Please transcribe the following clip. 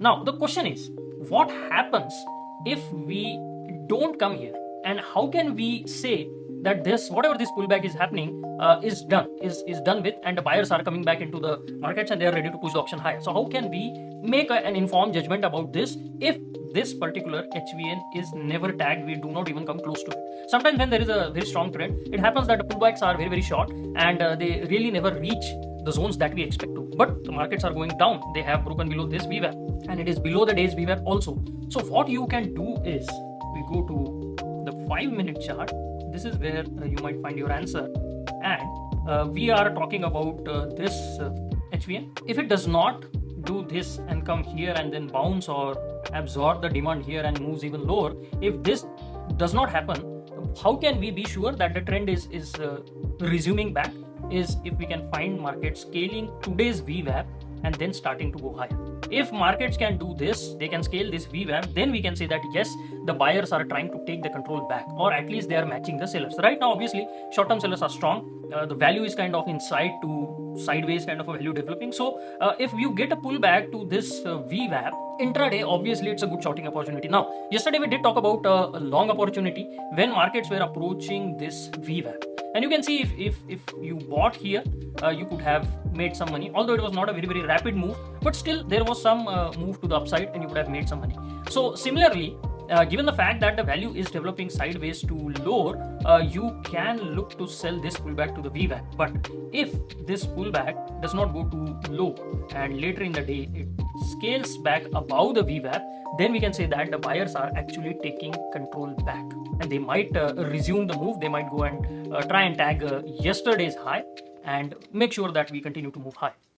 Now the question is, what happens if we don't come here, and how can we say that this, whatever this pullback is happening, is done with, and the buyers are coming back into the markets and they are ready to push the auction higher? So how can we make an informed judgment about this if this particular HVN is never tagged, we do not even come close to it? Sometimes when there is a very strong trend, it happens that the pullbacks are very short and they really never reach the zones that we expect to. But the markets are going down, they have broken below this VWAP and it is below the day's VWAP also. So what you can do is, we go to the 5-minute chart. This is where you might find your answer, and we are talking about this HVN. If it does not do this and come here and then bounce or absorb the demand here and moves even lower, if this does not happen, how can we be sure that the trend is resuming back? Is if we can find market scaling today's VWAP and then starting to go higher. If markets can do this, they can scale this VWAP, then we can say that yes, the buyers are trying to take the control back, or at least they are matching the sellers. Right now, obviously, short-term sellers are strong. The value is kind of inside to sideways kind of a value developing. So if you get a pullback to this VWAP, intraday, obviously it's a good shorting opportunity. Now, yesterday we did talk about a long opportunity when markets were approaching this VWAP. And you can see if you bought here, you could have made some money, although it was not a very rapid move, but still there was some move to the upside and you could have made some money. So similarly, given the fact that the value is developing sideways to lower, you can look to sell this pullback to the VWAP. But if this pullback does not go to low and later in the day it scales back above the VWAP, then we can say that the buyers are actually taking control back and they might resume the move. They might go and try and tag yesterday's high and make sure that we continue to move high.